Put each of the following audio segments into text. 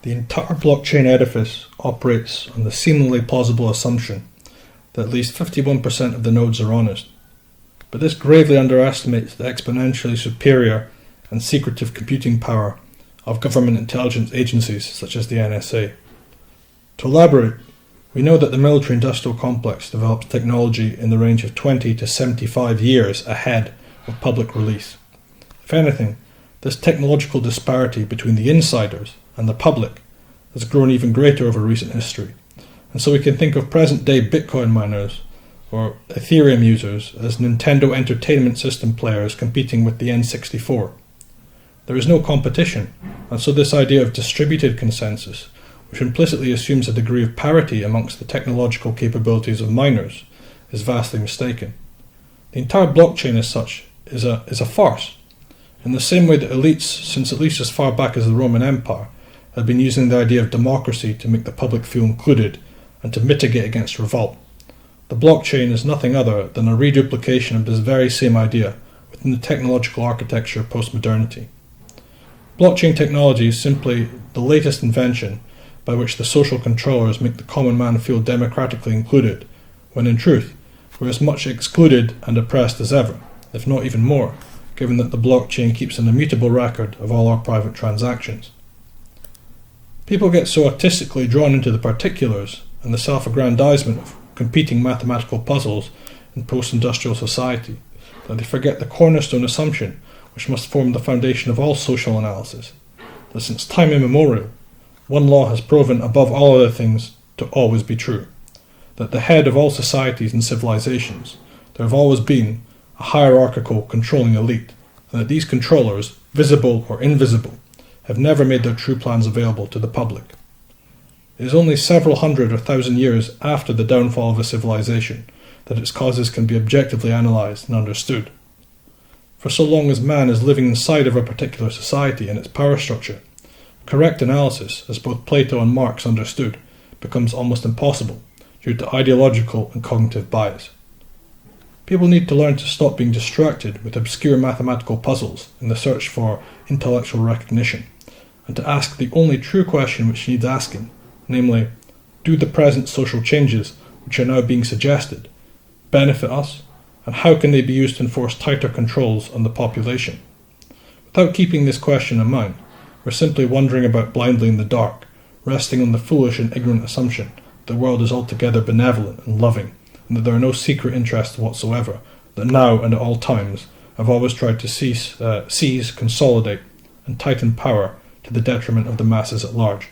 The entire blockchain edifice operates on the seemingly plausible assumption that at least 51% of the nodes are honest, but this gravely underestimates the exponentially superior and secretive computing power of government intelligence agencies such as the NSA. To elaborate, we know that the military-industrial complex develops technology in the range of 20 to 75 years ahead of public release. If anything, this technological disparity between the insiders and the public has grown even greater over recent history, and so we can think of present-day Bitcoin miners or Ethereum users as Nintendo Entertainment System players competing with the N64. There is no competition, and so this idea of distributed consensus, which implicitly assumes a degree of parity amongst the technological capabilities of miners, is vastly mistaken. The entire blockchain as such is a farce, in the same way that elites, since at least as far back as the Roman Empire, have been using the idea of democracy to make the public feel included and to mitigate against revolt. The blockchain is nothing other than a reduplication of this very same idea within the technological architecture of postmodernity. Blockchain technology is simply the latest invention by which the social controllers make the common man feel democratically included, when in truth we're as much excluded and oppressed as ever, if not even more, given that the blockchain keeps an immutable record of all our private transactions. People get so artistically drawn into the particulars and the self-aggrandizement of competing mathematical puzzles in post-industrial society that they forget the cornerstone assumption which must form the foundation of all social analysis, that since time immemorial, one law has proven above all other things to always be true, that the head of all societies and civilizations, there have always been a hierarchical controlling elite, and that these controllers, visible or invisible, have never made their true plans available to the public. It is only several hundred or thousand years after the downfall of a civilization that its causes can be objectively analysed and understood. For so long as man is living inside of a particular society and its power structure, correct analysis, as both Plato and Marx understood, becomes almost impossible due to ideological and cognitive bias. People need to learn to stop being distracted with obscure mathematical puzzles in the search for intellectual recognition, and to ask the only true question which needs asking, namely, do the present social changes which are now being suggested benefit us, and how can they be used to enforce tighter controls on the population? Without keeping this question in mind, we're simply wandering about blindly in the dark, resting on the foolish and ignorant assumption that the world is altogether benevolent and loving, and that there are no secret interests whatsoever that now and at all times have always tried to seize, consolidate, and tighten power to the detriment of the masses at large.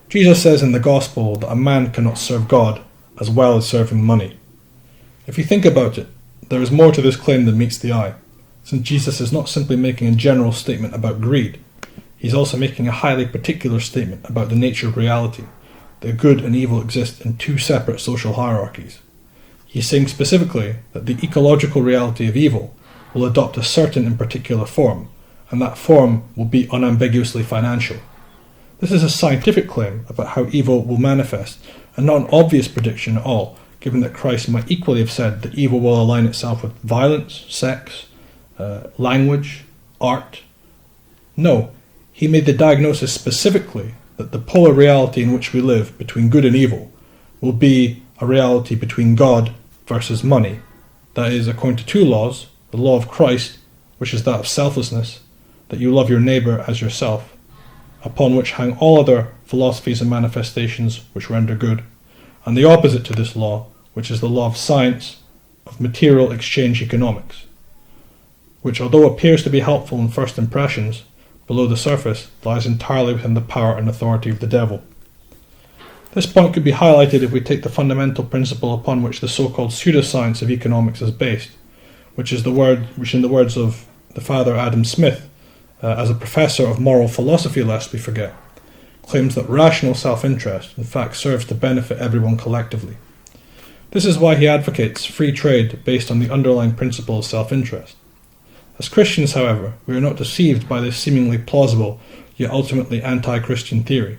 Jesus says in the Gospel that a man cannot serve God as well as serving money. If you think about it, there is more to this claim than meets the eye, since Jesus is not simply making a general statement about greed, he is also making a highly particular statement about the nature of reality, that good and evil exist in two separate social hierarchies. He is saying specifically that the ecological reality of evil will adopt a certain and particular form, and that form will be unambiguously financial. This is a scientific claim about how evil will manifest, and not an obvious prediction at all, given that Christ might equally have said that evil will align itself with violence, sex, language, art. No, he made the diagnosis specifically that the polar reality in which we live between good and evil will be a reality between God versus money. That is, according to two laws, the law of Christ, which is that of selflessness, that you love your neighbour as yourself, upon which hang all other philosophies and manifestations which render good, and the opposite to this law, which is the law of science, of material exchange economics, which, although appears to be helpful in first impressions, below the surface lies entirely within the power and authority of the devil. This point could be highlighted if we take the fundamental principle upon which the so-called pseudoscience of economics is based, which in the words of the Father Adam Smith, as a professor of moral philosophy lest we forget, claims that rational self-interest in fact serves to benefit everyone collectively. This is why he advocates free trade based on the underlying principle of self-interest. As Christians, however, we are not deceived by this seemingly plausible yet ultimately anti-Christian theory.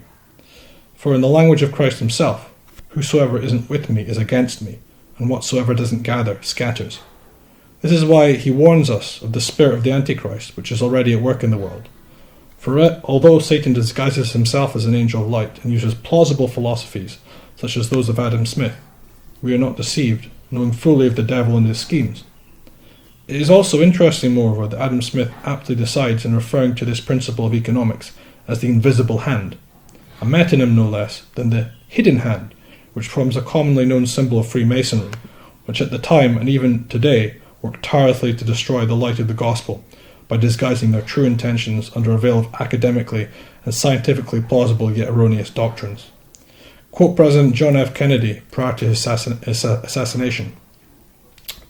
For in the language of Christ himself, whosoever isn't with me is against me, and whatsoever doesn't gather scatters. This is why he warns us of the spirit of the Antichrist, which is already at work in the world. Although Satan disguises himself as an angel of light and uses plausible philosophies, such as those of Adam Smith, we are not deceived, knowing fully of the devil and his schemes. It is also interesting, moreover, that Adam Smith aptly decides in referring to this principle of economics as the invisible hand, a metonym no less than the hidden hand, which forms a commonly known symbol of Freemasonry, which at the time and even today worked tirelessly to destroy the light of the gospel by disguising their true intentions under a veil of academically and scientifically plausible yet erroneous doctrines. Quote President John F. Kennedy prior to his assassination: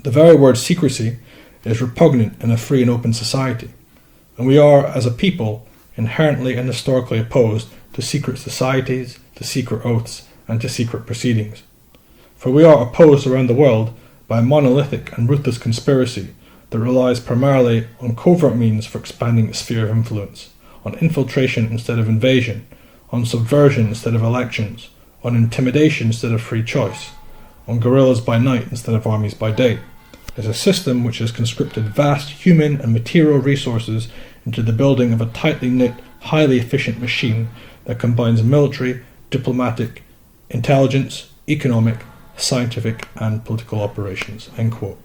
"The very word secrecy is repugnant in a free and open society, and we are, as a people, inherently and historically opposed to secret societies, to secret oaths, and to secret proceedings. For we are opposed around the world by a monolithic and ruthless conspiracy that relies primarily on covert means for expanding its sphere of influence, on infiltration instead of invasion, on subversion instead of elections, on intimidation instead of free choice, on guerrillas by night instead of armies by day. It is a system which has conscripted vast human and material resources into the building of a tightly knit, highly efficient machine that combines military, diplomatic, intelligence, economic, scientific, and political operations." End quote.